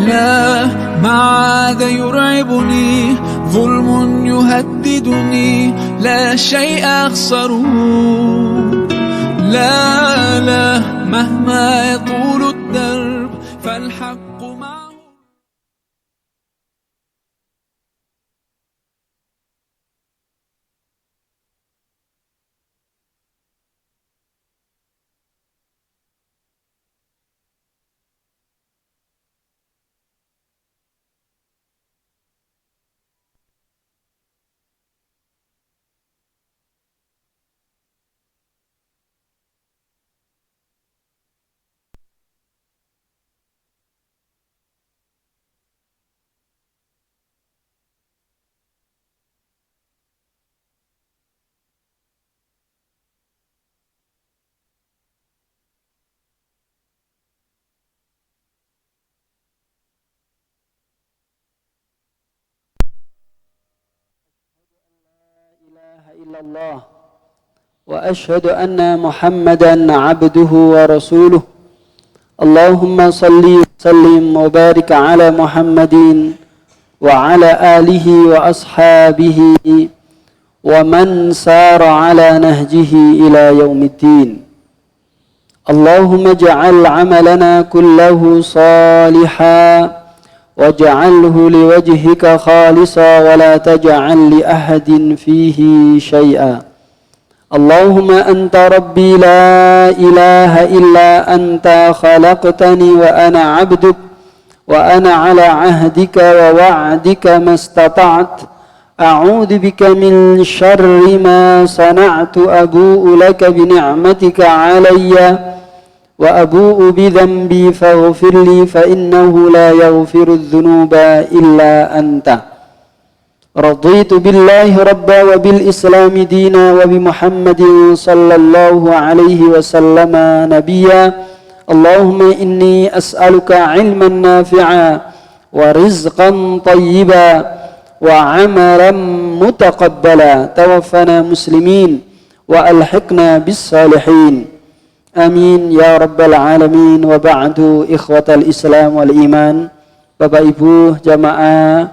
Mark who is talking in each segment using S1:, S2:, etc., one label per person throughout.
S1: لا ما عاد يرعبني ظلم يهددني لا شيء أخسره لا لا مهما يطول الدرب فالحق معه.
S2: إلا الله وأشهد أن محمدا عبده ورسوله اللهم صل وسلم وبارك على محمد وعلى آله وأصحابه ومن سار على نهجه إلى يوم الدين. اللهم اجعل عملنا كله صالحا واجعله لوجهك خالصا ولا تجعل لأحد فيه شيئا. اللهم أنت ربي لا إله إلا أنت خلقتني وأنا عبدك وأنا على عهدك ووعدك ما استطعت أعوذ بك من شر ما صنعت أبوء لك بنعمتك علي وأبوء بذنبي فاغفر لي فإنه لا يغفر الذنوب إلا أنت. رضيت بالله ربا وبالإسلام دينا وبمحمد صلى الله عليه وسلم نبيا. اللهم إني أسألك علما نافعا ورزقا طيبا وعملا متقبلا توفنا مسلمين وألحقنا بالصالحين amin ya rabbal alamin. Wa ba'du ikhwatal islam wal iman. Bapak ibu jamaah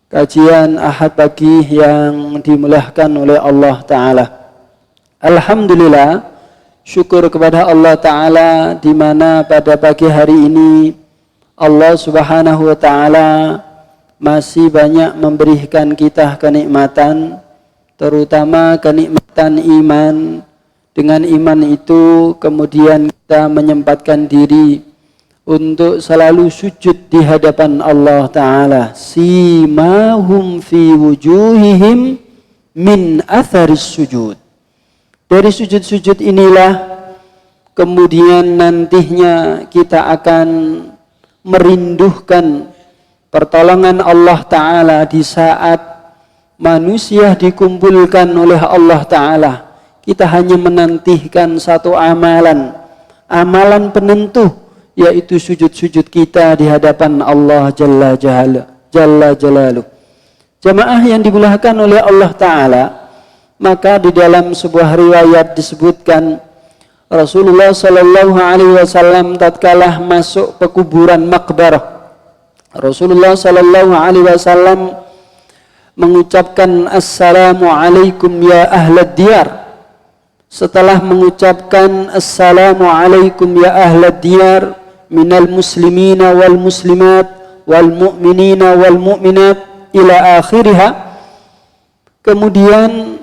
S2: kajian ahad pagi yang dimuliakan oleh Allah Ta'ala, alhamdulillah, syukur kepada Allah Ta'ala di mana pada pagi hari ini Allah Subhanahu wa Ta'ala masih banyak memberikan kita kenikmatan, terutama kenikmatan iman. Dengan iman itu kemudian kita menyempatkan diri untuk selalu sujud di hadapan Allah Ta'ala. Simahum fi wujuhihim min atharis sujud. Dari sujud-sujud inilah kemudian nantinya kita akan merindukan pertolongan Allah Ta'ala di saat manusia dikumpulkan oleh Allah Ta'ala. Kita hanya menantikan satu amalan penentu, yaitu sujud-sujud kita di hadapan Allah Jalla Jalaluh. Jamaah yang dimuliakan oleh Allah Ta'ala, maka di dalam sebuah riwayat disebutkan Rasulullah Sallallahu Alaihi Wasallam tatkala masuk pekuburan makbarah, Rasulullah Sallallahu Alaihi Wasallam mengucapkan Assalamualaikum ya ahlad diyar. Setelah mengucapkan Assalamualaikum ya ahlad diyar minal muslimina wal muslimat wal mu'minina wal mu'minat ila akhiriha, kemudian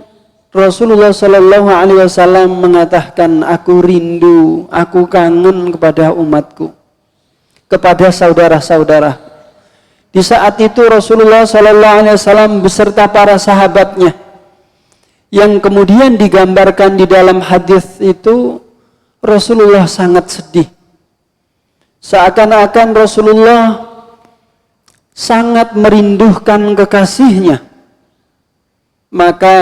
S2: Rasulullah Sallallahu Alaihi Wasallam mengatakan, aku rindu, aku kangen kepada umatku, kepada saudara-saudara. Di saat itu Rasulullah Sallallahu Alaihi Wasallam beserta para sahabatnya, yang kemudian digambarkan di dalam hadis itu Rasulullah sangat sedih. Seakan-akan Rasulullah sangat merindukan kekasihnya. Maka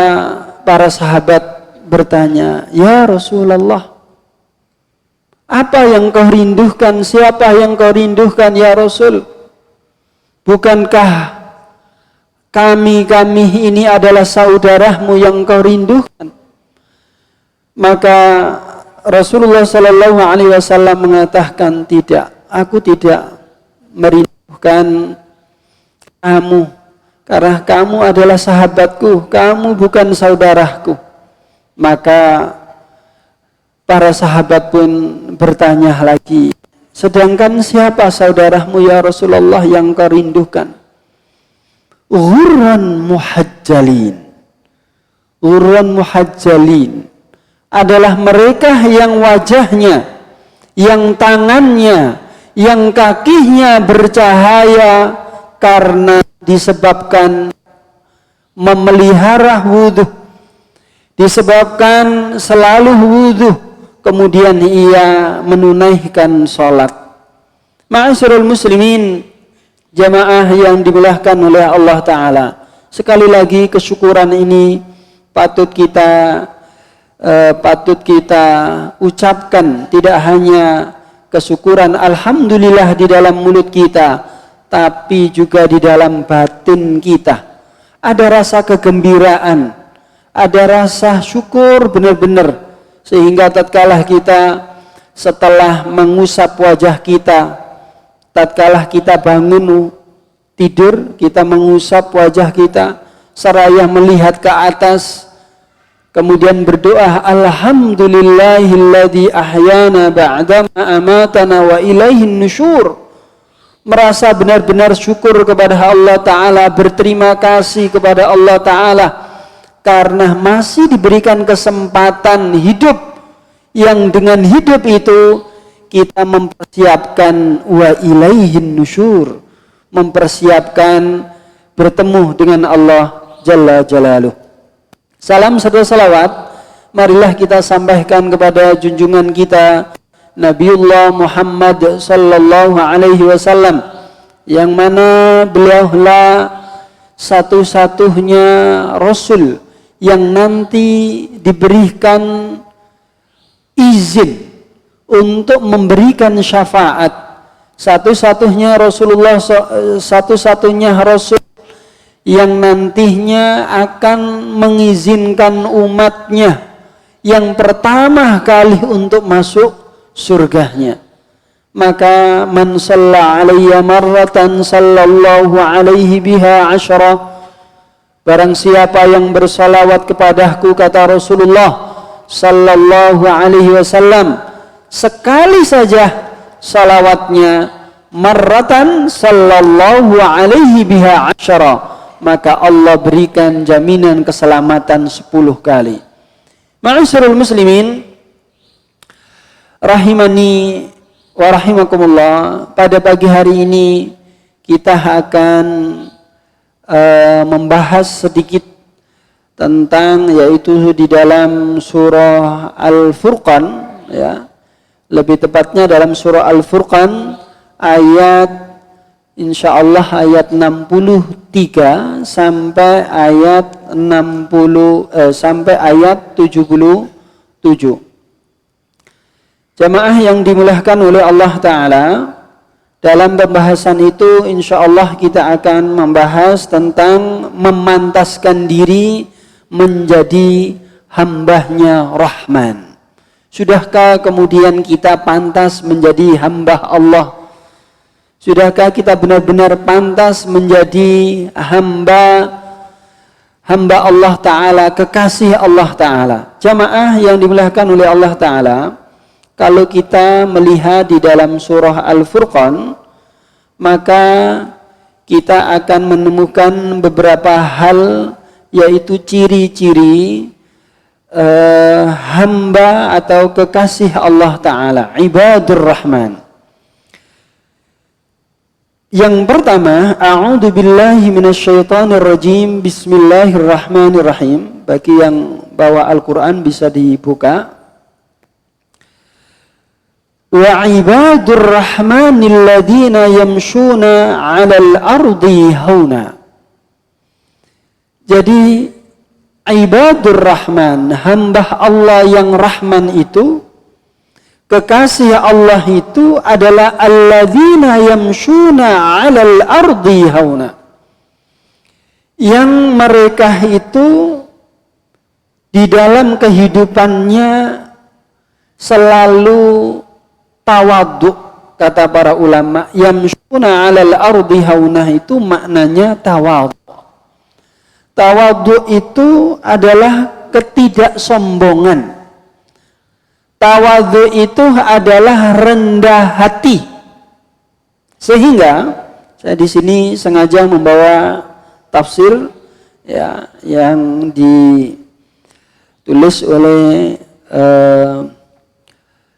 S2: para sahabat bertanya, ya Rasulullah, apa yang kau rindukan? Siapa yang kau rindukan ya Rasul? Bukankah kami ini adalah saudaramu yang kau rindukan? Maka Rasulullah Sallallahu Alaihi Wasallam mengatakan, tidak, aku tidak merindukan kamu, karena kamu adalah sahabatku, kamu bukan saudaraku. Maka para sahabat pun bertanya lagi, sedangkan siapa saudaramu ya Rasulullah yang kau rindukan? Ghurran muhajjalin. Ghurran muhajjalin adalah mereka yang wajahnya, yang tangannya, yang kakinya bercahaya karena disebabkan memelihara wudhu, disebabkan selalu wudhu, kemudian ia menunaikan sholat. Ma'asyiral muslimin, jamaah yang dimuliakan oleh Allah Ta'ala, sekali lagi kesyukuran ini patut kita ucapkan, tidak hanya kesyukuran alhamdulillah di dalam mulut kita, tapi juga di dalam batin kita. Ada rasa kegembiraan, ada rasa syukur benar-benar, sehingga tatkala kita setelah mengusap wajah kita, tatkala kita bangun tidur, kita mengusap wajah kita seraya melihat ke atas, kemudian berdoa, alhamdulillahilladzi ahyana ba'dama amatana wa ilaihin nusyur. Merasa benar-benar syukur kepada Allah Ta'ala, berterima kasih kepada Allah Ta'ala karena masih diberikan kesempatan hidup, yang dengan hidup itu kita mempersiapkan wa ilaihin nusyur, mempersiapkan bertemu dengan Allah Jalla Jalaluh. Salam serta salawat marilah kita sampaikan kepada junjungan kita Nabiullah Muhammad sallallahu alaihi wasallam, yang mana beliaulah satu-satunya rasul yang nanti diberikan izin untuk memberikan syafaat, satu-satunya Rasulullah, satu-satunya rasul yang nantinya akan mengizinkan umatnya yang pertama kali untuk masuk surganya. Maka man shalla alayya marratan sallallahu alaihi biha asyara, barang siapa yang bersalawat kepadaku, kata Rasulullah sallallahu alaihi wasallam, sekali saja salawatnya, marratan sallallahu alaihi biha asyara, maka Allah berikan jaminan keselamatan 10 kali. Ma'asyiral muslimin rahimani wa rahimakumullah, pada pagi hari ini kita akan membahas sedikit tentang, yaitu di dalam surah Al-Furqan, ya, lebih tepatnya dalam surah Al-Furqan ayat insyaallah ayat 63 sampai ayat sampai ayat 77. Jamaah yang dimuliakan oleh Allah Ta'ala, dalam pembahasan itu insyaallah kita akan membahas tentang memantaskan diri menjadi hambanya Rahman. Sudahkah kemudian kita pantas menjadi hamba Allah? Sudahkah kita benar-benar pantas menjadi hamba Allah Ta'ala, kekasih Allah Ta'ala? Jamaah yang dimuliakan oleh Allah Ta'ala, kalau kita melihat di dalam surah Al-Furqan, maka kita akan menemukan beberapa hal, yaitu ciri-ciri hamba atau kekasih Allah Ta'ala, ibadur Rahman. Yang pertama, a'udzu billahi minasyaitonir rajim, bismillahirrahmanirrahim. Bagi yang bawa Al-Qur'an bisa dibuka. Wa ibadur rahmanil ladzina yamshuna 'alal ardi hauna. Jadi ibadur rahman, hamba Allah yang rahman itu, kekasih Allah itu adalah alladzina yamshuna 'alal ardi hauna, yang mereka itu di dalam kehidupannya selalu tawadhu, kata para ulama, yamshuna 'alal ardi haunah itu maknanya tawadhu. Tawadhu itu adalah ketidaksombongan. Tawadhu itu adalah rendah hati. Sehingga saya di sini sengaja membawa tafsir ya yang ditulis oleh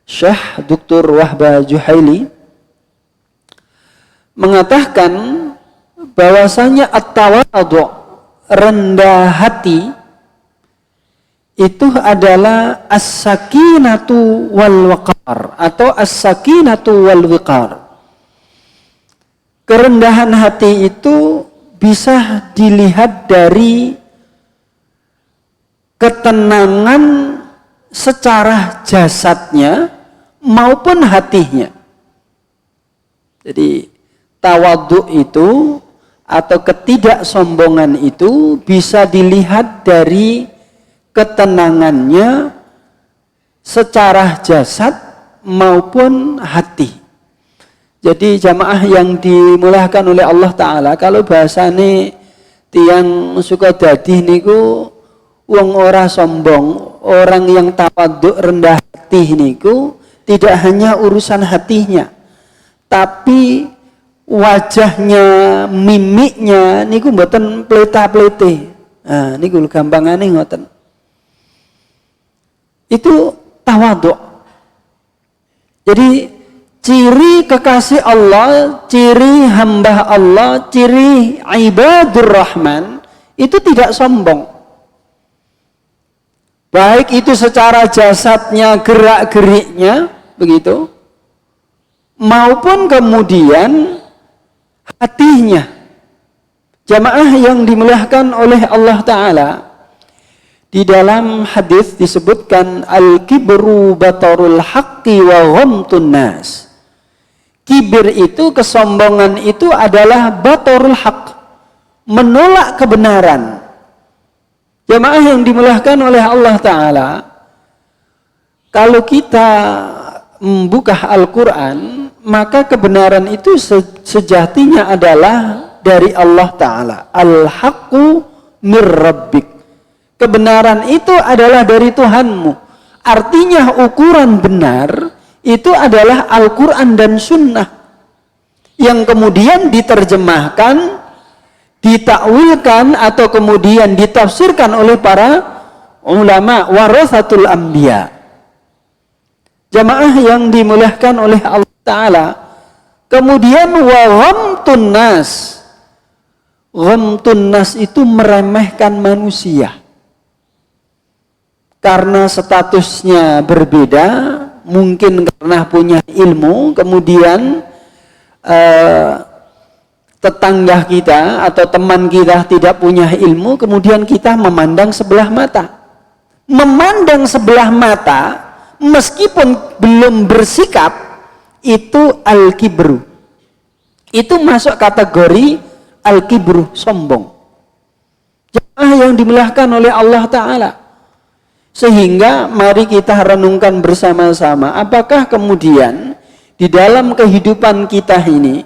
S2: Syekh Dr. Wahbah Juhaili mengatakan bahwasanya at-tawadhu, rendah hati, itu adalah as-sakinatu wal waqar atau as-sakinatu wal wiqar. Kerendahan hati itu bisa dilihat dari ketenangan secara jasadnya maupun hatinya. Jadi tawadhu itu atau ketidaksombongan itu bisa dilihat dari ketenangannya secara jasad maupun hati. Jadi jamaah yang dimuliakan oleh Allah Ta'ala, kalau bahasane tiang suka dadi niku wong ora sombong, orang yang tawadhu rendah hati niku tidak hanya urusan hatinya, tapi wajahnya, mimiknya niku mboten pleta-plete. Nah, niku gampangane ngoten. Itu tawadhu. Jadi ciri kekasih Allah, ciri hamba Allah, ciri ibadur rahman itu tidak sombong. Baik itu secara jasadnya, gerak-geriknya, begitu, maupun kemudian hatinya. Jamaah yang dimuliakan oleh Allah Ta'ala, di dalam hadis disebutkan al-kibru batarul haqqi wa ghamtun nas. Kibir itu, kesombongan itu adalah batarul haqq, menolak kebenaran. Jamaah yang dimuliakan oleh Allah Ta'ala, kalau kita membuka Al-Quran, maka kebenaran itu sejatinya adalah dari Allah Ta'ala. Al-haqqu mir rabbik. Kebenaran itu adalah dari Tuhanmu. Artinya ukuran benar itu adalah Al-Quran dan Sunnah yang kemudian diterjemahkan, ditakwilkan atau kemudian ditafsirkan oleh para ulama warathatul anbiya. Jamaah yang dimuliakan oleh Allah Ta'ala, kemudian wa ghamtun nas. Ghamtun nas itu meremehkan manusia karena statusnya berbeda, mungkin karena punya ilmu, kemudian tetangga kita atau teman kita tidak punya ilmu, kemudian kita memandang sebelah mata. Memandang sebelah mata meskipun belum bersikap, itu al-kibru. Itu masuk kategori al-kibru, sombong. Jamaah yang dimuliakan oleh Allah Ta'ala. Sehingga mari kita renungkan bersama-sama, apakah kemudian di dalam kehidupan kita ini,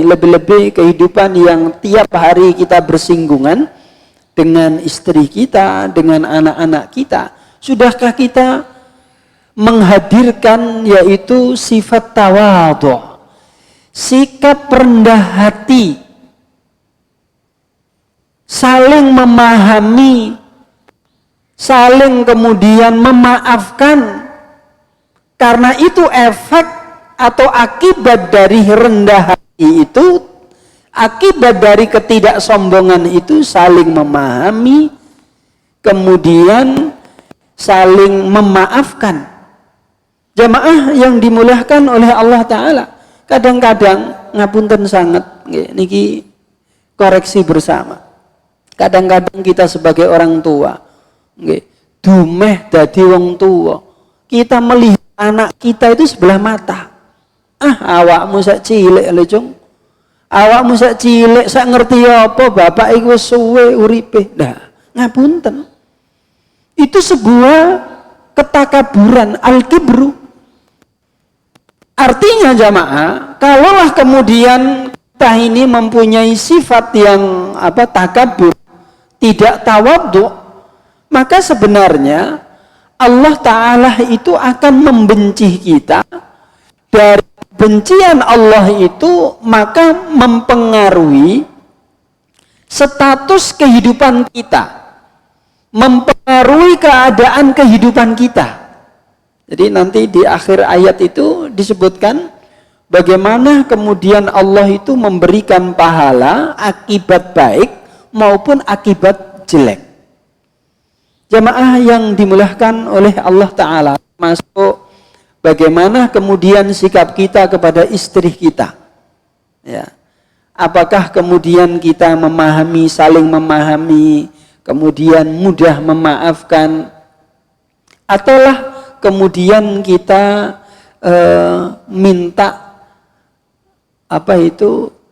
S2: lebih-lebih kehidupan yang tiap hari kita bersinggungan dengan istri kita, dengan anak-anak kita, sudahkah kita menghadirkan yaitu sifat tawadhu, sikap rendah hati, saling memahami, saling kemudian memaafkan, karena itu efek atau akibat dari rendah hati itu, akibat dari ketidaksombongan itu saling memahami, kemudian saling memaafkan. Jamaah yang dimuliakan oleh Allah Ta'ala, kadang-kadang ngapunten sangat, niki koreksi bersama. Kadang-kadang kita sebagai orang tua, dumeh dadi wong tua, kita melihat anak kita itu sebelah mata. Awakmu sak cilik lho, Cung. Awakmu sak cilik sak ngerti apa, bapak iku wis suwe uripe. Nah, ngapunten. Itu sebuah ketakaburan, al-kibru. Artinya jamaah, kalaulah kemudian kita ini mempunyai sifat yang takabur, tidak tawadhu, maka sebenarnya Allah Ta'ala itu akan membenci kita. Dari bencian Allah itu maka mempengaruhi status kehidupan kita, mempengaruhi keadaan kehidupan kita. Jadi nanti di akhir ayat itu disebutkan bagaimana kemudian Allah itu memberikan pahala akibat baik maupun akibat jelek. Jamaah yang dimuliakan oleh Allah Ta'ala, masuk bagaimana kemudian sikap kita kepada istri kita. Ya. Apakah kemudian kita memahami, saling memahami, kemudian mudah memaafkan, ataulah kemudian kita minta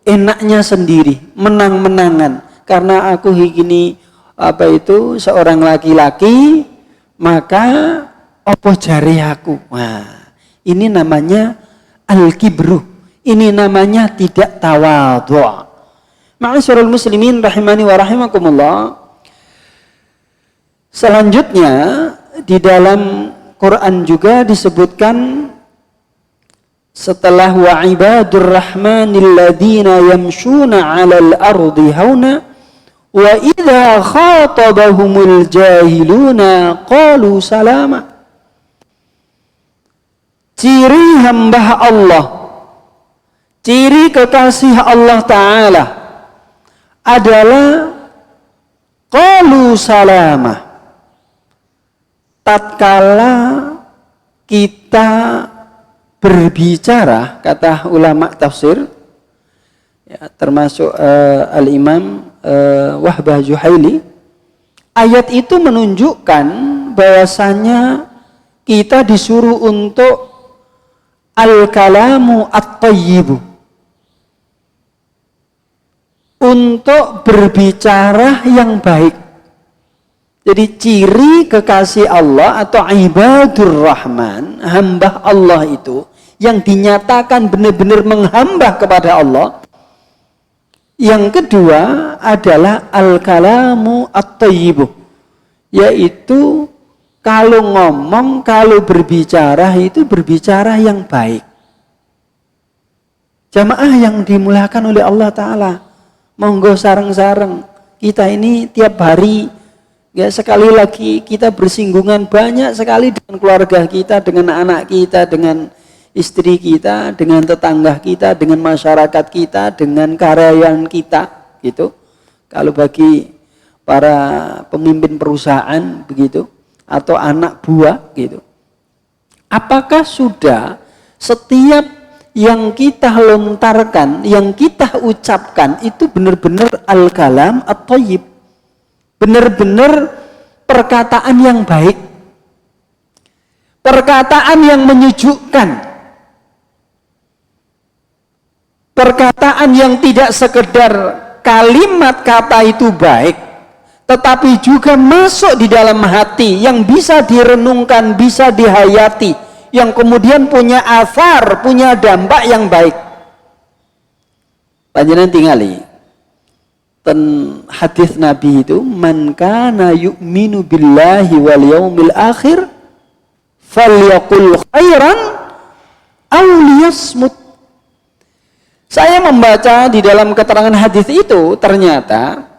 S2: enaknya sendiri, menang-menangan, karena aku gini seorang laki-laki, maka apa jari aku. Nah, ini namanya al-kibru, ini namanya tidak tawadhu. Ma'asyiral muslimin rahimani wa rahimakumullah. Selanjutnya di dalam Quran juga disebutkan setelah wa ibadur rahmanil ladzina yamshuna 'alal ardi hauna wa idza khatabahumul jahiluna qalu salama. Ciri hamba Allah, ciri kekasih Allah Ta'ala adalah qalu salama. Tatkala kita berbicara, kata ulama tafsir, ya, termasuk Al-Imam Wahbah Juhaili, ayat itu menunjukkan bahwasanya kita disuruh untuk al-kalamu at-tayyibu, untuk berbicara yang baik. Jadi ciri kekasih Allah atau ibadur rahman, hamba Allah itu yang dinyatakan benar-benar menghamba kepada Allah. Yang kedua adalah al-kalamu at-tayyibu, yaitu kalau ngomong, kalau berbicara itu berbicara yang baik. Jamaah yang dimuliakan oleh Allah Ta'ala, monggo sareng-sareng kita ini tiap hari, ya, sekali lagi kita bersinggungan banyak sekali dengan keluarga kita, dengan anak kita, dengan istri kita, dengan tetangga kita, dengan masyarakat kita, dengan karyawan kita, gitu. Kalau bagi para pemimpin perusahaan begitu, atau anak buah gitu. Apakah sudah setiap yang kita lontarkan, yang kita ucapkan itu benar-benar al-kalam at-thayyib, benar-benar perkataan yang baik, perkataan yang menyejukkan, perkataan yang tidak sekedar kalimat kata itu baik, tetapi juga masuk di dalam hati, yang bisa direnungkan, bisa dihayati, yang kemudian punya asar, punya dampak yang baik. Panjenengan tingali ten hadis Nabi itu, man kana yu'minu billahi wal yaumil akhir falyaqul khairan aw liyasmut. Saya membaca di dalam keterangan hadis itu, ternyata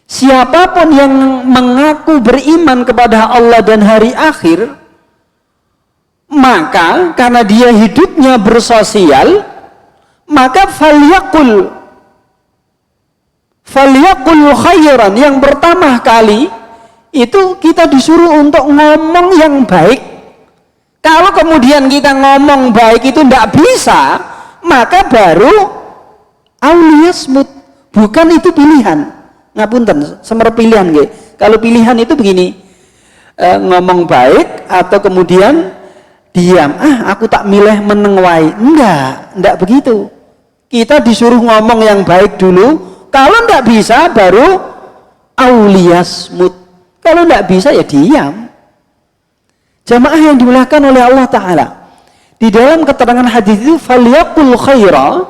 S2: siapapun yang mengaku beriman kepada Allah dan hari akhir, maka karena dia hidupnya bersosial, maka falyaqul khairan. Yang pertama kali itu kita disuruh untuk ngomong yang baik. Kalau kemudian kita ngomong baik itu tidak bisa, maka baru auliyasmut. Bukan itu pilihan. Ngapunten, semer pilihan nggih. Kalau pilihan itu begini, ngomong baik atau kemudian diam. Aku tak milih meneng wae. Enggak begitu. Kita disuruh ngomong yang baik dulu. Kalau enggak bisa baru auliyasmut. Kalau enggak bisa ya diam. Jamaah yang dimuliakan oleh Allah Ta'ala, Di dalam keterangan hadis itu falyaqul khaira,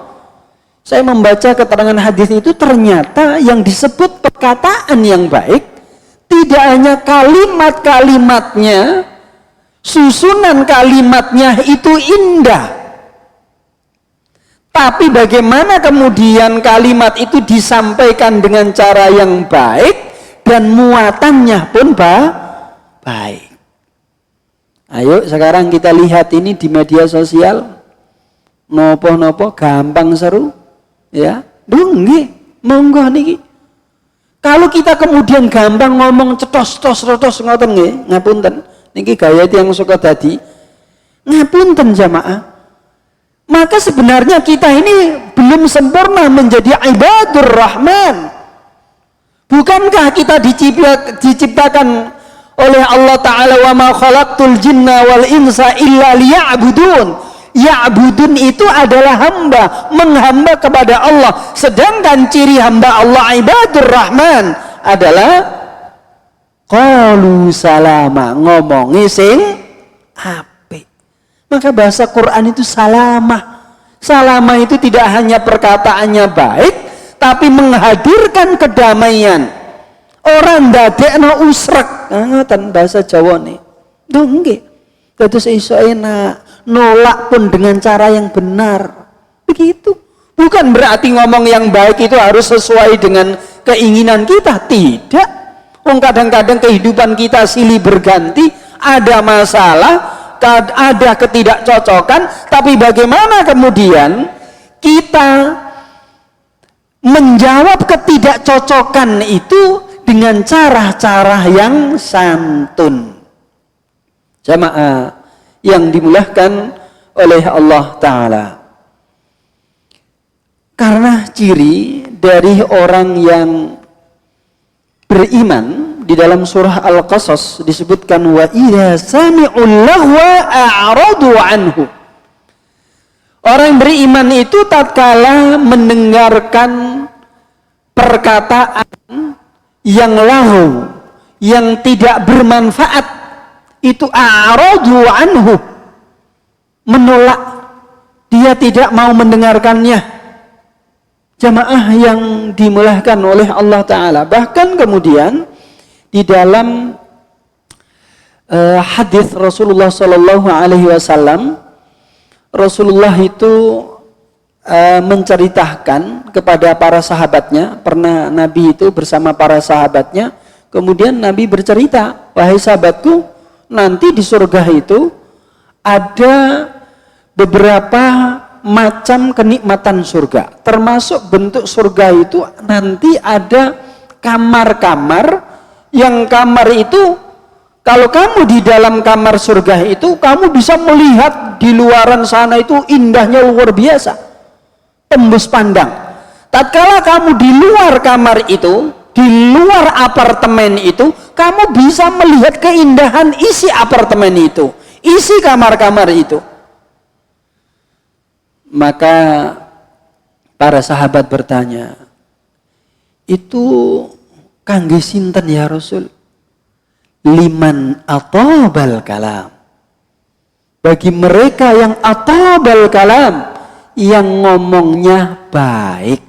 S2: saya membaca keterangan hadis itu ternyata yang disebut perkataan yang baik tidak hanya kalimat-kalimatnya, susunan kalimatnya itu indah, tapi bagaimana kemudian kalimat itu disampaikan dengan cara yang baik dan muatannya pun baik. Ayo sekarang kita lihat ini di media sosial, nopo-nopo gampang seru, ya, nggih, monggo niki. Kalau kita kemudian gampang ngomong cetos-cetos ngoten nggih, ngapunten, niki gaya yang suka tadi, ngapunten jamaah. Maka sebenarnya kita ini belum sempurna menjadi ibadur rahman. Bukankah kita diciptakan oleh Allah Ta'ala, wa ma khalaqtul jinna wal insa illa liya'budun. Ya'budun itu adalah hamba, menghamba kepada Allah. Sedangkan ciri hamba Allah ibadur rahman adalah qalu salama, ngomongi sing apik. Maka bahasa Quran itu salamah. Salamah itu tidak hanya perkataannya baik, tapi menghadirkan kedamaian. Orang dadekno usrek, ngoten bahasa Jawa nih. Lho nggih. Dados iso enak, nolak pun dengan cara yang benar. Begitu. Bukan berarti ngomong yang baik itu harus sesuai dengan keinginan kita, tidak. Kadang-kadang kehidupan kita silih berganti, ada masalah, ada ketidakcocokan, tapi bagaimana kemudian kita menjawab ketidakcocokan itu dengan cara-cara yang santun. Jamaah yang dimuliakan oleh Allah Ta'ala. Karena ciri dari orang yang beriman di dalam surah Al-Qasas disebutkan wa idza sami'ul lahwa a'radu anhu. Orang beriman itu tatkala mendengarkan perkataan yang lahu, yang tidak bermanfaat, itu a'radu anhu, menolak, dia tidak mau mendengarkannya. Jamaah yang dimuliakan oleh Allah Ta'ala. Bahkan kemudian di dalam hadis Rasulullah Sallallahu Alaihi Wasallam, Rasulullah itu menceritakan kepada para sahabatnya, pernah Nabi itu bersama para sahabatnya, kemudian Nabi bercerita, wahai sahabatku, nanti di surga itu ada beberapa macam kenikmatan surga, termasuk bentuk surga itu nanti ada kamar-kamar, yang kamar itu kalau kamu di dalam kamar surga itu kamu bisa melihat di luaran sana itu indahnya luar biasa, tembus pandang. Tatkala kamu di luar kamar itu, di luar apartemen itu, kamu bisa melihat keindahan isi apartemen itu, isi kamar-kamar itu. Maka para sahabat bertanya, itu kangge sinten ya Rasul? Liman atabal kalam. Bagi mereka yang atabal kalam, yang ngomongnya baik.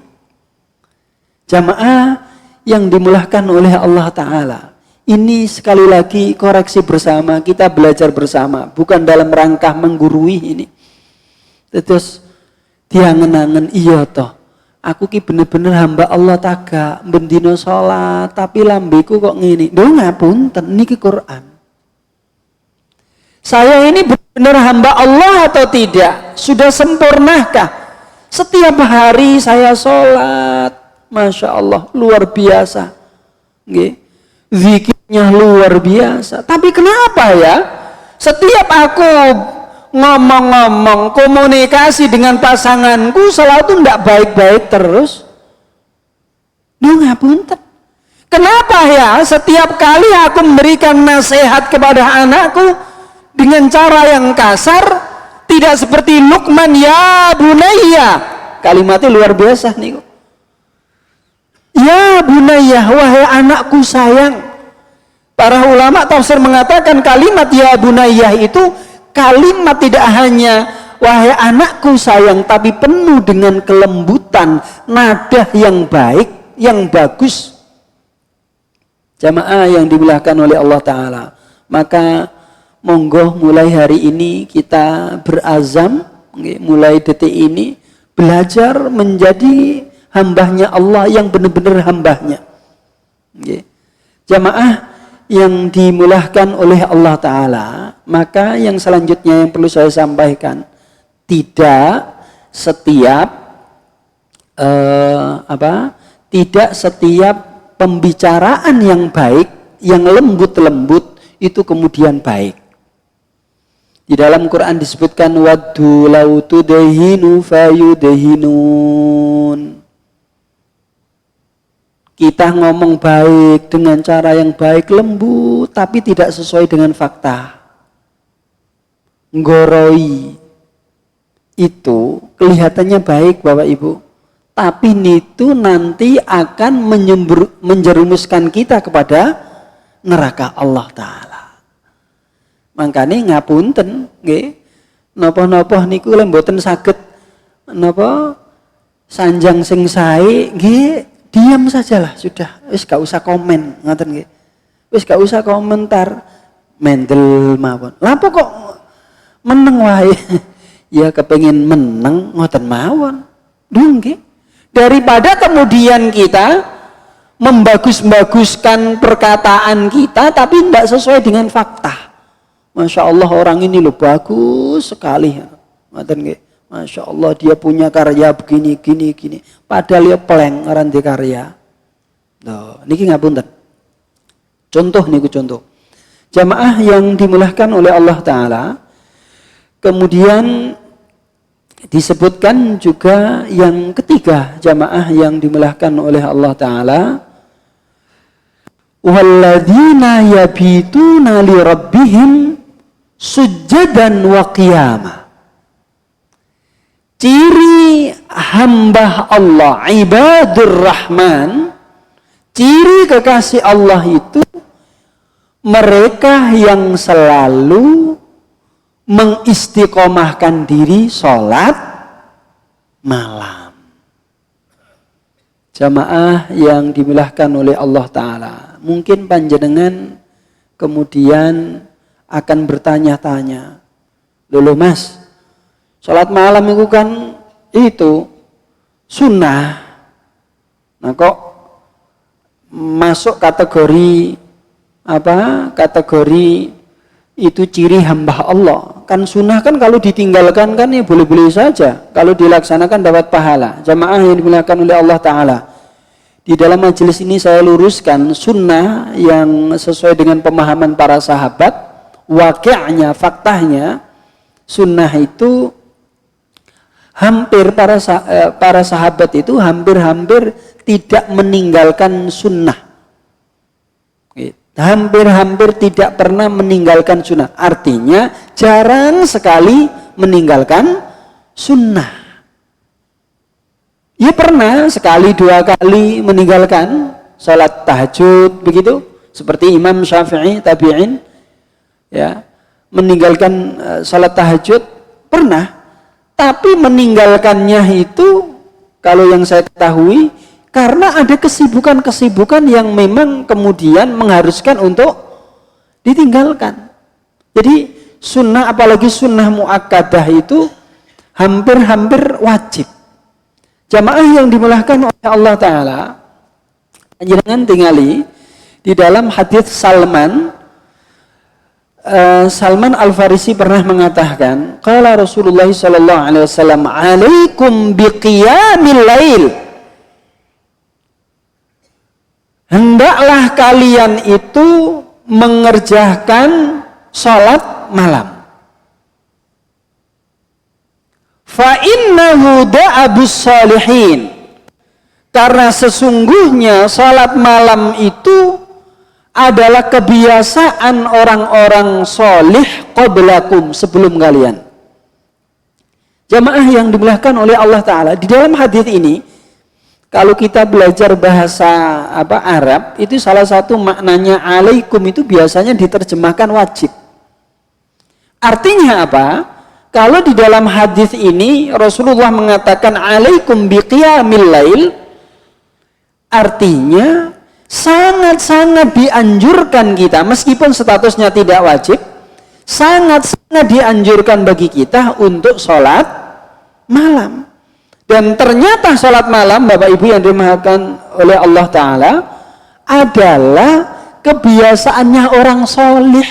S2: Jamaah yang dimuliakan oleh Allah Ta'ala, ini sekali lagi koreksi bersama, kita belajar bersama, bukan dalam rangka menggurui ini. Terus diangen-angen, iya toh, aku ki bener-bener hamba Allah taga, bendino sholat, tapi lambeku kok ngini. Duh ngapunten, niki Quran. Saya ini benar hamba Allah atau tidak? Sudah sempurnakah? Setiap hari saya sholat, Masya Allah, luar biasa. Zikirnya luar biasa. Tapi kenapa ya? Setiap aku ngomong-ngomong, komunikasi dengan pasanganku selalu tuh tidak baik-baik terus. Duh ngapunten. Kenapa ya? Setiap kali aku memberikan nasihat kepada anakku dengan cara yang kasar, tidak seperti Luqman, ya bunayya. Kalimatnya luar biasa nih. Ya bunayya, wahai anakku sayang. Para ulama tafsir mengatakan kalimat ya bunayya itu Kalimat tidak hanya wahai anakku sayang, tapi penuh dengan kelembutan, nada yang baik, yang bagus. Jamaah yang dimuliakan oleh Allah Ta'ala, maka monggo mulai hari ini kita berazam, mulai detik ini belajar menjadi hambanya Allah yang benar-benar hambanya. Jamaah yang dimuliakan oleh Allah Ta'ala, maka yang selanjutnya yang perlu saya sampaikan, tidak setiap tidak setiap pembicaraan yang baik, yang lembut-lembut itu kemudian baik. Di dalam Quran disebutkan waddu law tudhinu fayudhinun. Kita ngomong baik dengan cara yang baik, lembut, tapi tidak sesuai dengan fakta. Nggoroi itu kelihatannya baik Bapak Ibu, tapi itu nanti akan menjerumuskan kita kepada neraka Allah Ta'ala. Makanya ngapunten, napa-napa niku lemboten saged napa sanjang sing sae nggih. Diam sajalah sudah, wis gak usah komen, ngoten nggih. Wis gak usah komentar, mendel mawon. Lah kok meneng wae? Ya kepengin meneng ngoten mawon. Nggih. Daripada kemudian kita membagus-baguskan perkataan kita tapi tidak sesuai dengan fakta. Masya Allah orang ini loh bagus sekali, ngoten nggih. Masya Allah dia punya karya begini, gini. Padahal dia peleng orang di karya. Niki ngapunten. Contoh niku contoh. Jamaah yang dimuliakan oleh Allah Ta'ala. Kemudian disebutkan juga yang ketiga, jamaah yang dimuliakan oleh Allah Ta'ala. Walladzina yabituna li rabbihim sujjadan wa qiyamah. Ciri hamba Allah, ibadur Rahman, ciri kekasih Allah itu mereka yang selalu mengistiqomahkan diri sholat malam. Jamaah yang dimuliakan oleh Allah Ta'ala, mungkin panjenengan kemudian akan bertanya-tanya, lho Mas, sholat malam itu kan itu sunnah. Nah kok masuk kategori apa? Kategori itu ciri hamba Allah. Kan sunnah kan kalau ditinggalkan kan ya boleh-boleh saja. Kalau dilaksanakan dapat pahala. Jamaah yang dimuliakan oleh Allah Ta'ala. Di dalam majelis ini saya luruskan sunnah yang sesuai dengan pemahaman para sahabat. Waqi'nya, faktanya sunnah itu hampir para sahabat itu hampir-hampir tidak meninggalkan sunnah. Hampir-hampir tidak pernah meninggalkan sunnah. Artinya jarang sekali meninggalkan sunnah. Ya pernah sekali dua kali meninggalkan salat tahajud begitu, seperti Imam Syafi'i tabi'in ya, meninggalkan salat tahajud pernah. Tapi meninggalkannya itu kalau yang saya ketahui karena ada kesibukan-kesibukan yang memang kemudian mengharuskan untuk ditinggalkan. Jadi sunnah, apalagi sunnah muakkadah itu hampir-hampir wajib. Jamaah yang dimuliakan oleh Allah Ta'ala, jangan tingali di dalam hadits Salman Al-Farisi pernah mengatakan, qala Rasulullah sallallahu alaihi wasallam, "Alaikum biqiyamil lail." Hendaklah kalian itu mengerjakan salat malam. Fa innahu da'abus salihin. Karena sesungguhnya salat malam itu adalah kebiasaan orang-orang solih qablakum, sebelum kalian. Jamaah yang dimuliakan oleh Allah Ta'ala, di dalam hadis ini kalau kita belajar bahasa Arab, itu salah satu maknanya alaikum itu biasanya diterjemahkan wajib. Artinya apa? Kalau di dalam hadis ini Rasulullah mengatakan alaikum biqiyamil lail, artinya sangat-sangat dianjurkan kita, meskipun statusnya tidak wajib, sangat-sangat dianjurkan bagi kita untuk sholat malam. Dan ternyata sholat malam, Bapak Ibu yang dimuliakan oleh Allah Ta'ala, adalah kebiasaannya orang solih.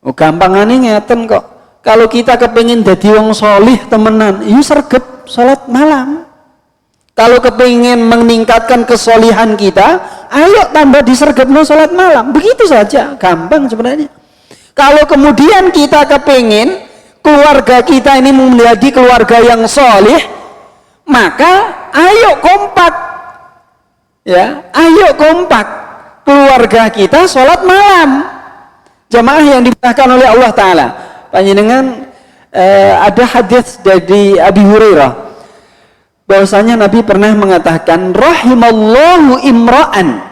S2: Oh, gampangannya ngeten kok. Kalau kita kepingin jadi wong solih temenan, yuk sergep sholat malam. Kalau kepingin meningkatkan kesolihan kita, ayo tambah disergepno sholat malam. Begitu saja, gampang sebenarnya. Kalau kemudian kita kepingin keluarga kita ini menjadi keluarga yang solih, maka ayo kompak, ya, ayo kompak keluarga kita sholat malam. Jamaah yang dimuliakan oleh Allah Ta'ala, panjenengan ada hadis dari Abi Hurairah bahwasanya Nabi pernah mengatakan, rahimallahu imra'an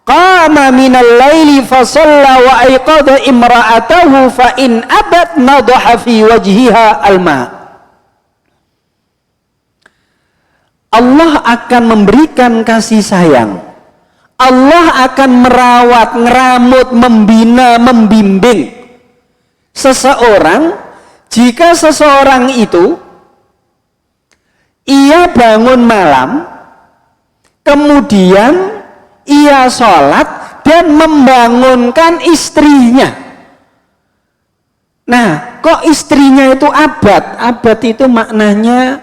S2: qama minal laili fa shalla wa aiqadha imra'atahu fa in abat nadaha fi wajhiha alma. Allah akan memberikan kasih sayang, Allah akan merawat, ngeramut, membina, membimbing seseorang jika seseorang itu ia bangun malam, kemudian ia sholat dan membangunkan istrinya. Nah, kok istrinya itu abad? Abad itu maknanya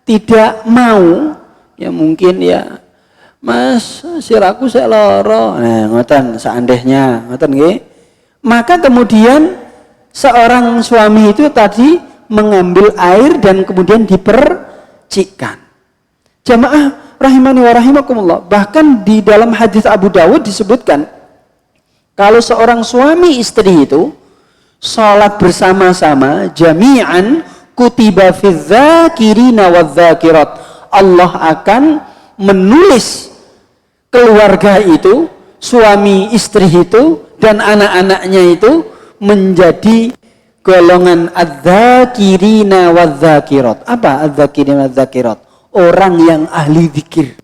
S2: tidak mau, ya mungkin ya, Mas, siraku saya loro. Nah, ngoten seandainya, ngoten nggih. Maka kemudian seorang suami itu tadi mengambil air dan kemudian dipercikkan. Jamaah rahimani wa rahimakumullah. Bahkan di dalam hadis Abu Dawud disebutkan, kalau seorang suami istri itu sholat bersama-sama, jami'an kutiba fi dzakirina wadzakirat, Allah akan menulis keluarga itu, suami istri itu dan anak-anaknya itu menjadi golongan adzakirina wadzakirat. Apa adzakirina wadzakirat? Orang yang ahli zikir.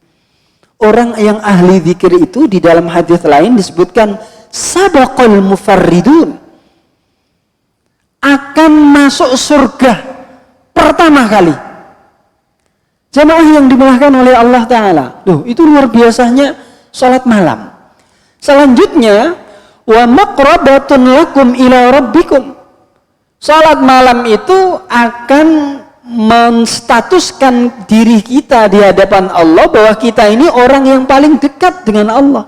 S2: Orang yang ahli zikir itu di dalam hadis lain disebutkan sabaqul mufarridun, akan masuk surga pertama kali. Jamaah yang dimuliakan oleh Allah Ta'ala, itu luar biasanya salat malam. Selanjutnya, wa maqrabatun lakum ila rabbikum. Salat malam itu akan menstatuskan diri kita di hadapan Allah bahwa kita ini orang yang paling dekat dengan Allah.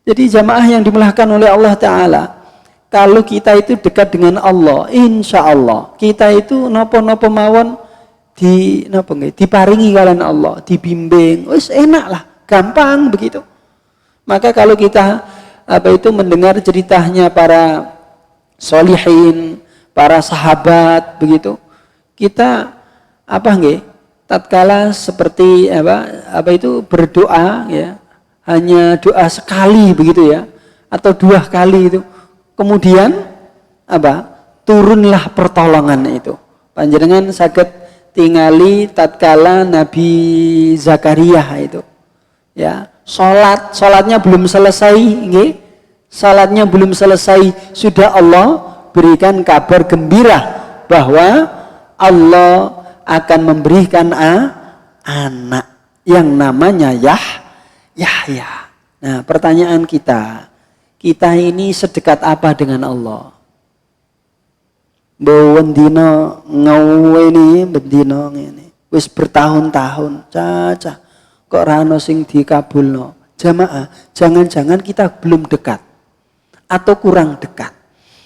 S2: Jadi jamaah yang dimuliakan oleh Allah Ta'ala, kalau kita itu dekat dengan Allah, insya Allah kita itu nopo-nopo mawon diparingi kalian Allah, dibimbing, wis enak lah, gampang begitu. Maka kalau kita mendengar ceritanya para solihin, para sahabat begitu, kita tatkala seperti berdoa, ya, hanya doa sekali begitu ya, atau 2 kali itu, kemudian turunlah pertolongan itu. Panjenengan saged tingali tatkala Nabi Zakaria itu, ya, salatnya belum selesai, nggih, salatnya belum selesai sudah Allah berikan kabar gembira bahwa Allah akan memberikan anak yang namanya Yahya. Nah, pertanyaan kita ini sedekat apa dengan Allah? Bendino ngawene bendino ngene wis bertahun-tahun caca kok rano sing dikabulno. Jamaah, jangan-jangan kita belum dekat atau kurang dekat.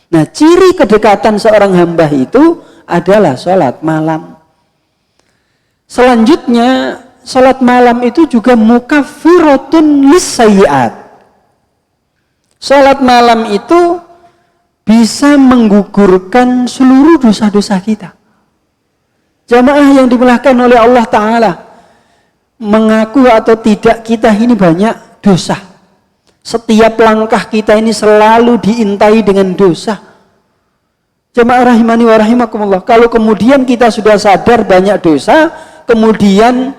S2: Nah, ciri kedekatan seorang hamba itu adalah sholat malam. Selanjutnya, sholat malam itu juga mukaffiratun lisayyi'at. Sholat malam itu bisa menggugurkan seluruh dosa-dosa kita. Jamaah yang dimuliakan oleh Allah Ta'ala, mengaku atau tidak kita ini banyak dosa. Setiap langkah kita ini selalu diintai dengan dosa. Jamaah rahimani wa rahimakumullah. Kalau kemudian kita sudah sadar banyak dosa, kemudian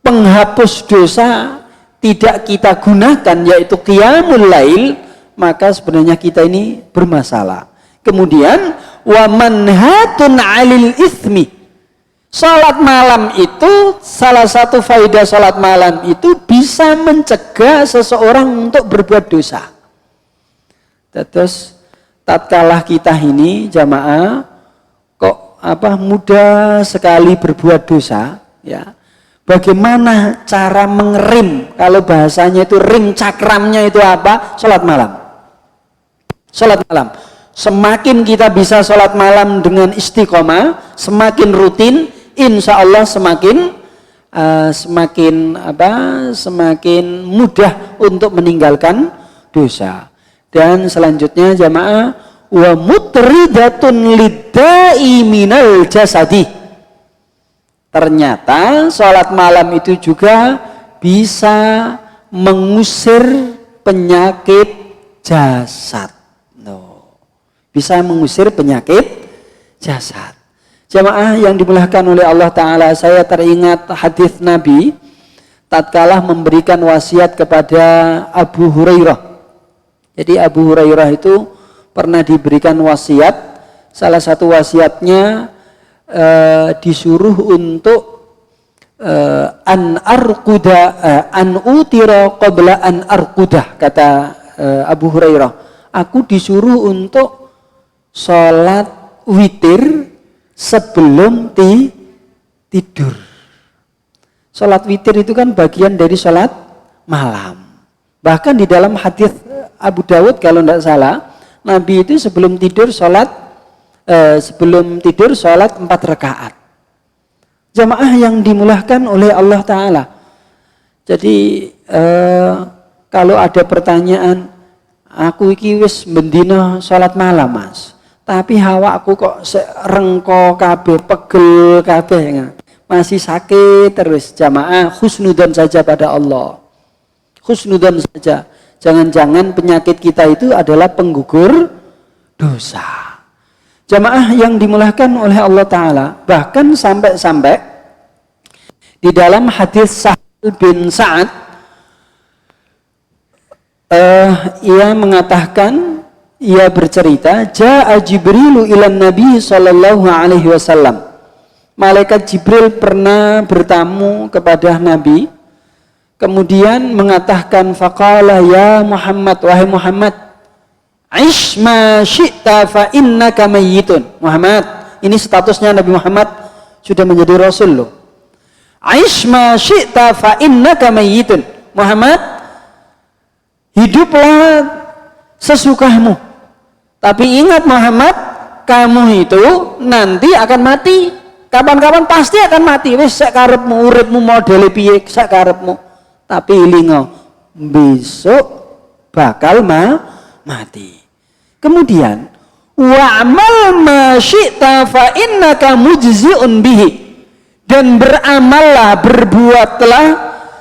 S2: penghapus dosa tidak kita gunakan, yaitu qiyamul lail, maka sebenarnya kita ini bermasalah. Kemudian wa manhatun 'alil itsmi. Salat malam itu, salah satu faedah salat malam itu bisa mencegah seseorang untuk berbuat dosa. Terus tatkala kita ini jamaah kok mudah sekali berbuat dosa, ya. Bagaimana cara mengerem? Kalau bahasanya itu rim cakramnya itu apa? Salat malam. Salat malam. Semakin kita bisa salat malam dengan istiqomah, semakin rutin, insya Allah semakin mudah untuk meninggalkan dosa. Dan selanjutnya jamaah, wa mutridatun liddai minal jasadi. Ternyata sholat malam itu juga bisa mengusir penyakit jasad. Bisa mengusir penyakit jasad. Jamaah yang dimuliakan oleh Allah Ta'ala, saya teringat hadis Nabi tatkala memberikan wasiat kepada Abu Hurairah. Jadi Abu Hurairah itu pernah diberikan wasiat. Salah satu wasiatnya disuruh untuk an utira qabla an arqudah, kata Abu Hurairah. Aku disuruh untuk sholat witir sebelum tidur. Sholat witir itu kan bagian dari sholat malam. Bahkan di dalam hadis Abu Dawud kalau tidak salah, Nabi itu sebelum tidur sholat 4 rakaat. Jamaah yang dimuliakan oleh Allah Ta'ala. Jadi kalau ada pertanyaan, aku iki wis bendina sholat malam mas, tapi hawa aku kok rengko kabeh, pegel kabeh, masih sakit terus. Jamaah, husnudzon saja pada Allah, husnudzon saja. Jangan-jangan penyakit kita itu adalah penggugur dosa. Jamaah yang dimuliakan oleh Allah Ta'ala, bahkan sampai-sampai di dalam hadis Sahal bin Sa'ad, ia mengatakan, ia bercerita, Ja'a Jibrilu ilan Nabi sallallahu alaihi wasallam. Malaikat Jibril pernah bertamu kepada Nabi, kemudian mengatakan, faqala ya Muhammad, wahai Muhammad, Aish ma syi'ta fa innaka mayyitun. Muhammad, ini statusnya Nabi Muhammad sudah menjadi Rasul loh. Aish ma syi'ta fa innaka mayyitun. Muhammad, hiduplah sesukamu. Tapi ingat Muhammad, kamu itu nanti akan mati. Kapan-kapan pasti akan mati. Wis sak karepmu, uripmu modele piye sak karepmu. Tapi ilingo, besok bakal mati. Kemudian wa'amal ma syi'ta fa innaka mujzi'un bihi. Dan beramallah, berbuatlah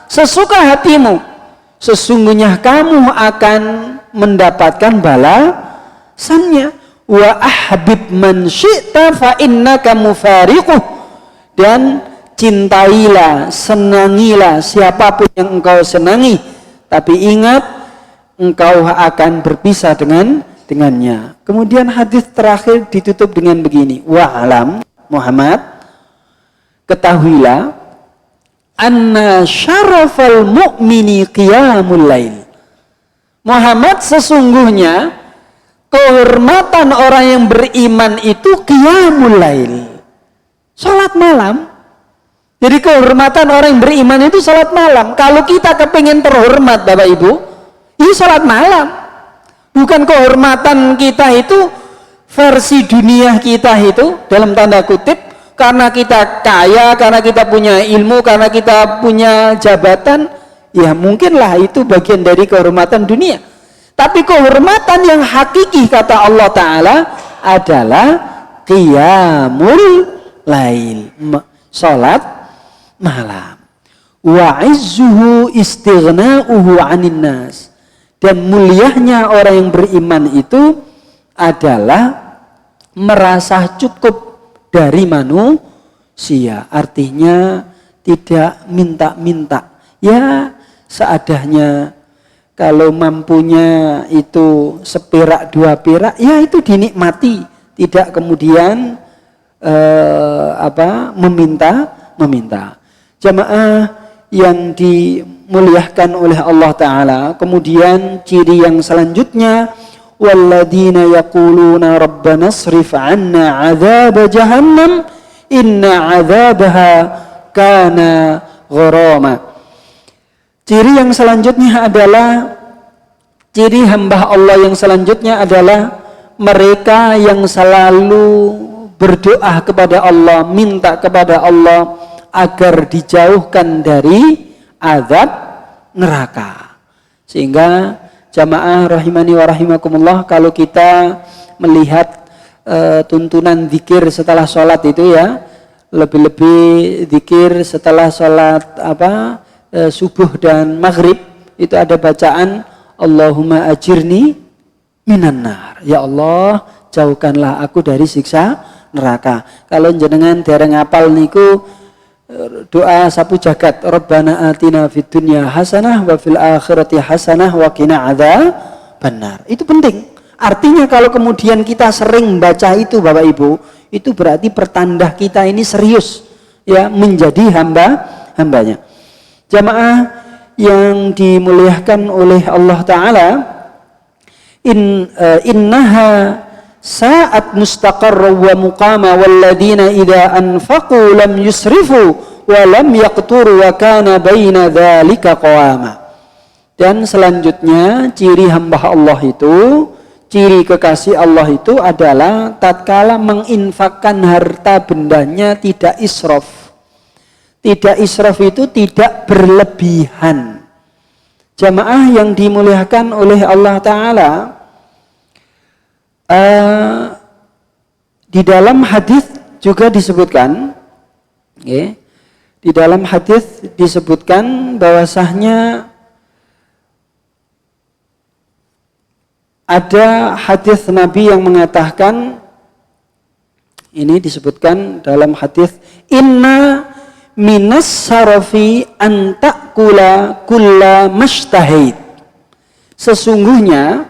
S2: sesuka hatimu. Sesungguhnya kamu akan mendapatkan balasannya. Wa ahbib man syi'ta fa innaka mufariquh. Dan cintailah, senangilah siapapun yang engkau senangi, tapi ingat engkau akan berpisah dengannya. Kemudian hadis terakhir ditutup dengan begini, wa alam Muhammad, ketahuilah anna syarafal mu'mini qiyamul lail. Muhammad, sesungguhnya kehormatan orang yang beriman itu qiyamul lail, salat malam. Jadi kehormatan orang yang beriman itu salat malam. Kalau kita kepingin terhormat Bapak Ibu, ini salat malam. Bukan kehormatan kita itu versi dunia kita itu dalam tanda kutip, karena kita kaya, karena kita punya ilmu, karena kita punya jabatan, ya mungkinlah itu bagian dari kehormatan dunia. Tapi kehormatan yang hakiki kata Allah Ta'ala adalah qiyamul lail, salat malam. Wa izzuhu istighna'uhu 'anil nas. Dan mulianya orang yang beriman itu adalah merasa cukup dari manusia. Artinya tidak minta-minta. Ya seadanya. Kalau mampunya itu sepirak 2 pirak, ya itu dinikmati. Tidak kemudian meminta. Jamaah yang dimuliakan oleh Allah Ta'ala. Kemudian ciri yang selanjutnya, walladzina yaquluna rabbana srif 'anna 'adzab jahannam inna 'adzabaha kana gharama. Ciri yang selanjutnya adalah, ciri hamba Allah yang selanjutnya adalah mereka yang selalu berdoa kepada Allah, minta kepada Allah agar dijauhkan dari azab neraka. Sehingga jamaah rahimani wa rahimakumullah, kalau kita melihat tuntunan zikir setelah sholat itu ya, lebih-lebih zikir setelah sholat subuh dan maghrib, itu ada bacaan Allahumma ajirni minan nar. Ya Allah, jauhkanlah aku dari siksa neraka. Kalau jenengan dereng apal niku doa sapu jagat, Rabbana atina fid dunya hasanah wa fil akhirati hasanah wa qina adzabannar. Itu penting. Artinya kalau kemudian kita sering baca itu Bapak Ibu, itu berarti pertanda kita ini serius ya menjadi hambanya. Jamaah yang dimuliakan oleh Allah Ta'ala, innaha sa'at mustaqarra wa muqama walladzina idza anfaqu lam yusrifu wa lam yaqturu wa kana baina dzalika qawama. Dan selanjutnya ciri hamba Allah itu, ciri kekasih Allah itu adalah tatkala menginfakkan harta bendanya tidak israf. Tidak israf itu tidak berlebihan. Jamaah yang dimuliakan oleh Allah Ta'ala, di dalam hadis juga disebutkan, di dalam hadis disebutkan bahwasanya ada hadis Nabi yang mengatakan, ini disebutkan dalam hadis, inna minas sarafi antakula kulla mashtahid. Sesungguhnya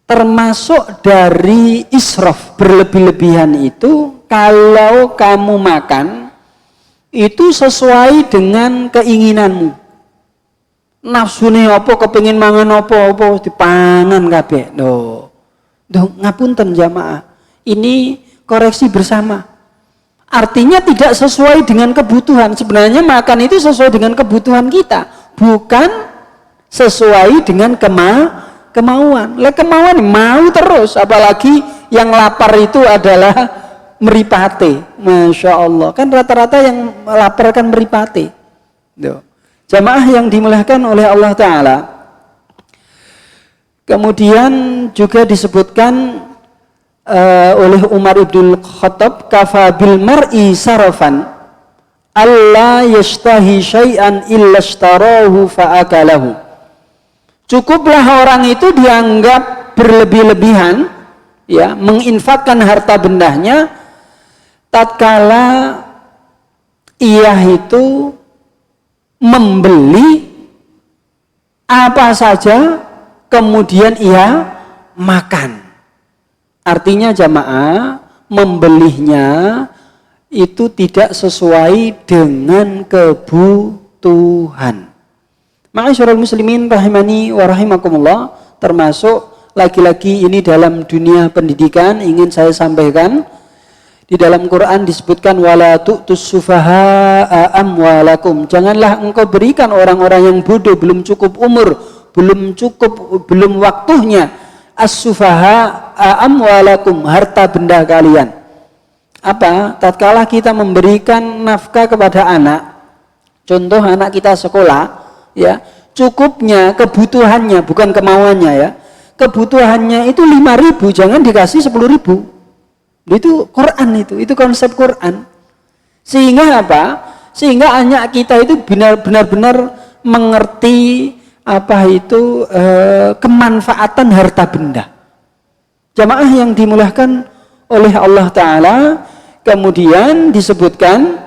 S2: termasuk dari israf, berlebih-lebihan itu, kalau kamu makan itu sesuai dengan keinginanmu. Nafsune apa, kepengin mangan apa dipangan kabeh. Loh, ngapunten jamaah. Ini koreksi bersama. Artinya tidak sesuai dengan kebutuhan. Sebenarnya makan itu sesuai dengan kebutuhan kita, bukan sesuai dengan kemauan. Kemauan mau terus, apalagi yang lapar itu adalah meripate. Masya Allah, kan rata-rata yang lapar kan meripate. Jamaah yang dimuliakan oleh Allah Ta'ala. Kemudian juga disebutkan oleh Umar ibn Khattab, kafa bil mar'i sarafan alla yashtahi syai'an illa ishtarahu fa'akalahu. Cukuplah orang itu dianggap berlebih-lebihan ya, menginfakkan harta bendanya tatkala ia itu membeli apa saja kemudian ia makan. Artinya jamaah, membelinya itu tidak sesuai dengan kebutuhan. Ma'asyiral muslimin rahimani wa rahimakumullah, termasuk lagi-lagi ini dalam dunia pendidikan ingin saya sampaikan. Di dalam Quran disebutkan wala tu'tus sufaha'a amwalakum. Janganlah engkau berikan orang-orang yang bodoh, belum cukup umur, belum waktunya, as-sufaha amwalakum, harta benda kalian. Apa? Tatkala kita memberikan nafkah kepada anak, contoh anak kita sekolah, ya, cukupnya kebutuhannya, bukan kemauannya ya. Kebutuhannya itu 5.000, jangan dikasih 10.000. Itu Quran, itu konsep Quran. Sehingga apa? Sehingga anak kita itu benar-benar mengerti kemanfaatan harta benda. Jamaah yang dimuliakan oleh Allah Ta'ala, kemudian disebutkan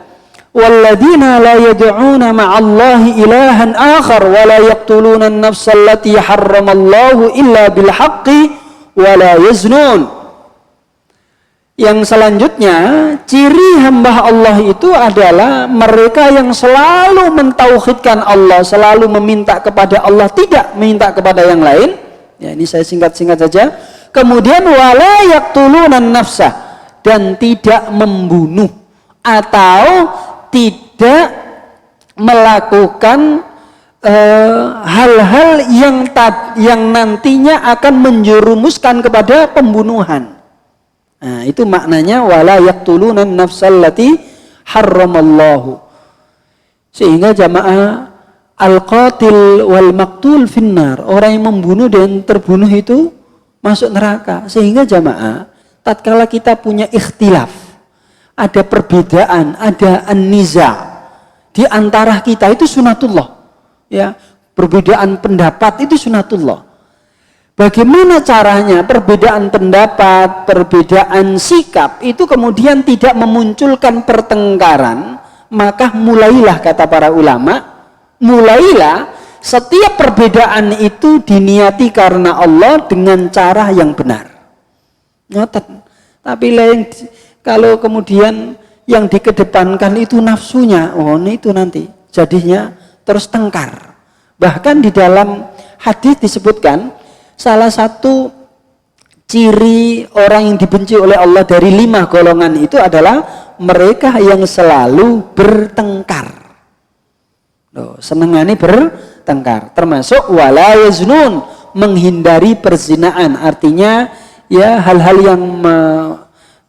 S2: walladzina la yad'una ma'allahi ilahan akhar wa la yaqtuluna an-nafsa allati harramallahu illa bil haqqi wa la yaznun. Yang selanjutnya, ciri hamba Allah itu adalah mereka yang selalu mentauhidkan Allah, selalu meminta kepada Allah, tidak meminta kepada yang lain. Ya, ini saya singkat-singkat saja. Kemudian wala yaqtulunan nafsa, dan tidak membunuh atau tidak melakukan hal-hal yang nantinya akan menjerumuskan kepada pembunuhan. Nah, itu maknanya wala yaqtulunan nafsallati harramallahu. Sehingga jamaah al-qatil wal maqtul finnar, orang yang membunuh dan terbunuh itu masuk neraka. Sehingga jamaah, tatkala kita punya ikhtilaf, ada perbedaan, ada an-niza di antara kita, itu sunatullah. Ya, perbedaan pendapat itu sunatullah. Bagaimana caranya perbedaan pendapat, perbedaan sikap itu kemudian tidak memunculkan pertengkaran? Maka mulailah, kata para ulama, mulailah setiap perbedaan itu diniati karena Allah dengan cara yang benar. Tapi lain kalau kemudian yang dikedepankan itu nafsunya, itu nanti jadinya terus tengkar. Bahkan di dalam hadis disebutkan, salah satu ciri orang yang dibenci oleh Allah dari 5 golongan itu adalah mereka yang selalu bertengkar. Senengane bertengkar. Termasuk wala yaznun, menghindari perzinaan. Artinya ya hal-hal yang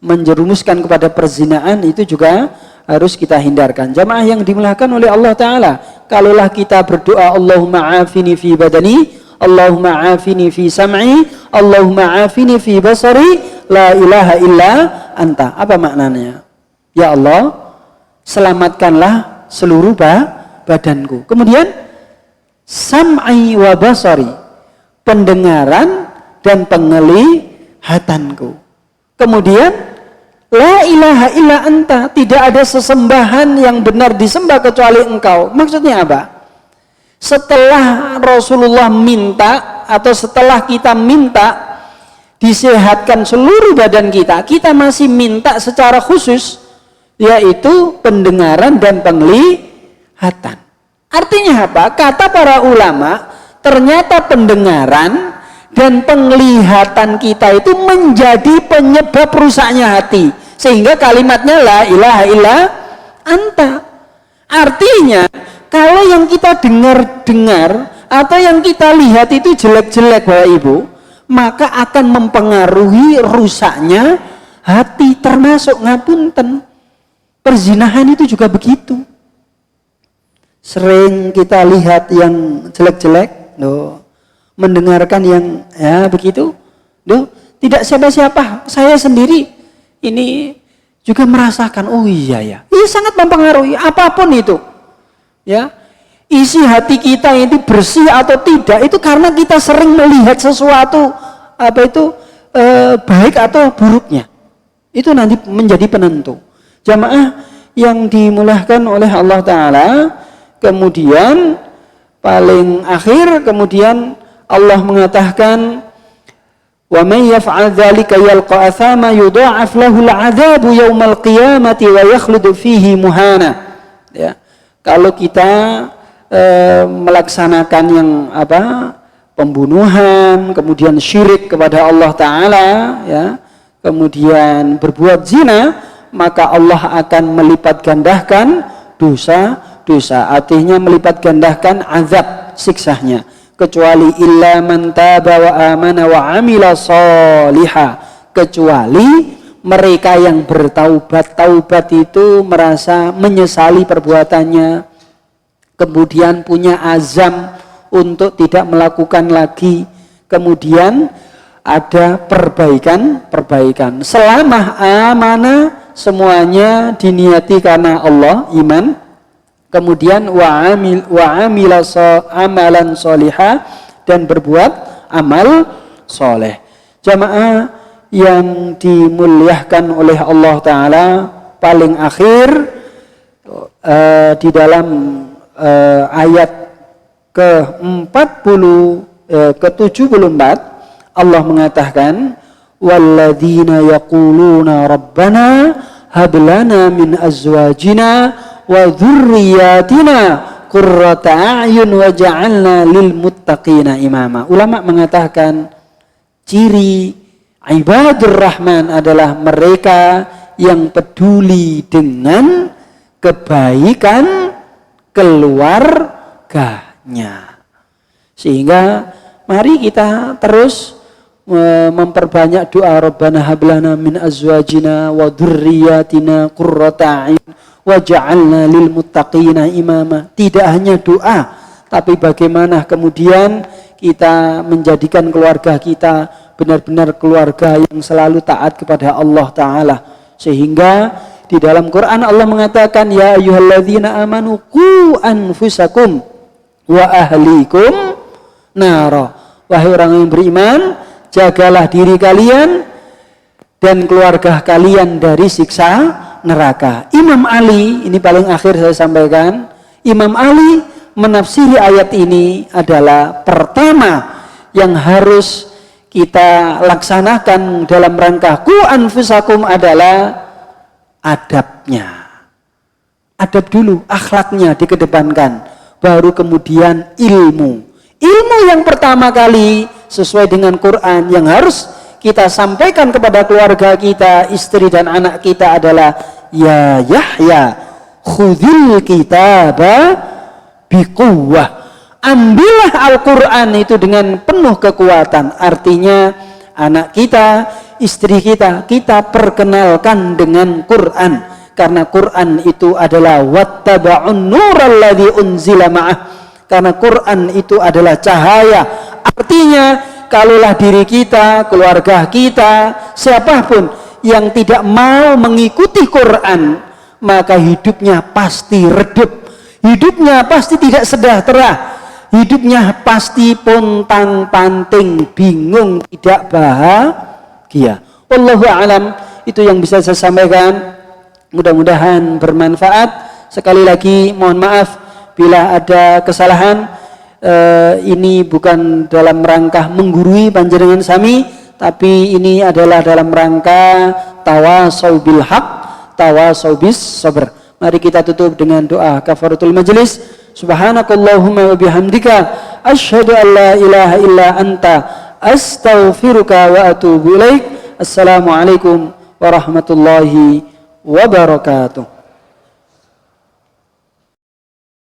S2: menjerumuskan kepada perzinaan itu juga harus kita hindarkan. Jamaah yang dimuliakan oleh Allah Ta'ala, kalaulah kita berdoa Allahumma afini fi badani, Allahumma afini fi sam'i, Allahumma afini fi basari, la ilaha illa anta. Apa maknanya? Ya Allah, selamatkanlah seluruh badanku. Kemudian sam'i wa basari, pendengaran dan penglihatanku. Kemudian la ilaha illa anta, tidak ada sesembahan yang benar disembah kecuali engkau. Maksudnya apa? Setelah Rasulullah minta atau setelah kita minta disehatkan seluruh badan kita, kita masih minta secara khusus, yaitu pendengaran dan penglihatan. Artinya apa? Kata para ulama, ternyata pendengaran dan penglihatan kita itu menjadi penyebab rusaknya hati. Sehingga kalimatnya la ilaha illa anta. Artinya kalau yang kita dengar atau yang kita lihat itu jelek-jelek Bapak Ibu, maka akan mempengaruhi rusaknya hati, termasuk ngapunten. Perzinahan itu juga begitu. Sering kita lihat yang jelek-jelek, mendengarkan yang ya begitu, tidak siapa-siapa, saya sendiri ini juga merasakan, oh iya ya, ini sangat mempengaruhi apapun itu. Ya, isi hati kita itu bersih atau tidak itu karena kita sering melihat sesuatu baik atau buruknya. Itu nanti menjadi penentu. Jamaah yang dimuliakan oleh Allah Ta'ala, kemudian paling akhir kemudian Allah mengatakan wa may yaf'al dzalika yalqa athama yudha'af lahu al'adzabu yaumal qiyamati wa yakhludu fihi muhana. Ya. Kalau kita melaksanakan yang pembunuhan, kemudian syirik kepada Allah Ta'ala, ya, kemudian berbuat zina, maka Allah akan melipat gandakan dosa-dosa. Artinya melipat gandakan azab, siksanya. Kecuali illa man taba wa amana wa amila sholiha, kecuali mereka yang bertaubat. Taubat itu merasa menyesali perbuatannya, kemudian punya azam untuk tidak melakukan lagi, kemudian ada perbaikan. Selama amanah semuanya diniati karena Allah, iman Kemudian amalan solihah, dan berbuat amal soleh. Jamaah yang dimuliakan oleh Allah Ta'ala, paling akhir di dalam ayat ke-74 Allah mengatakan, walladzina yaquluna rabbana hab lana min azwajina wa dzurriyyatina qurrata a'yun waj'alna lil muttaqina imama. Ulama mengatakan ciri ibadur rahman adalah mereka yang peduli dengan kebaikan keluarganya. Sehingga mari kita terus memperbanyak doa, Rabbana hablana min azwajina wa dzurriyyatina qurrata a'yun waj'alna lil muttaqina imama. Tidak hanya doa, tapi bagaimana kemudian kita menjadikan keluarga kita benar-benar keluarga yang selalu taat kepada Allah Ta'ala. Sehingga di dalam Quran Allah mengatakan, ya ayyuhalladzina amanu qu anfusakum wa ahlikum nara. Wahai orang yang beriman, jagalah diri kalian dan keluarga kalian dari siksa neraka. Imam Ali, ini paling akhir saya sampaikan, Imam Ali menafsiri ayat ini adalah pertama yang harus kita laksanakan dalam rangka qu anfusakum adalah adabnya. Adab dulu, akhlaknya dikedepankan, baru kemudian ilmu. Ilmu yang pertama kali sesuai dengan Quran yang harus kita sampaikan kepada keluarga kita, istri dan anak kita adalah, ya Yahya khudhil kitaba biquwwah. Ambillah Al-Quran itu dengan penuh kekuatan. Artinya anak kita, istri kita, kita perkenalkan dengan Quran. Karena Quran itu adalah wattaba'un nuralladzi unzila ma'ah. Karena Quran itu adalah cahaya. Artinya kalaulah diri kita, keluarga kita, siapapun yang tidak mau mengikuti Quran, maka hidupnya pasti redup. Hidupnya pasti tidak sejahtera. Hidupnya pasti pontang-panting, bingung, tidak bahagia. Wallahu a'lam. Itu yang bisa saya sampaikan. Mudah-mudahan bermanfaat. Sekali lagi mohon maaf bila ada kesalahan. Ini bukan dalam rangka menggurui panjenengan sami, tapi ini adalah dalam rangka tawasau bil haq, tawasau bis sabr. Mari kita tutup dengan doa kafaratul majelis. Subhanakallahumma wa bihamdika asyhadu an la ilaha illa anta astaghfiruka wa atubu ilaik. Assalamualaikum warahmatullahi wabarakatuh.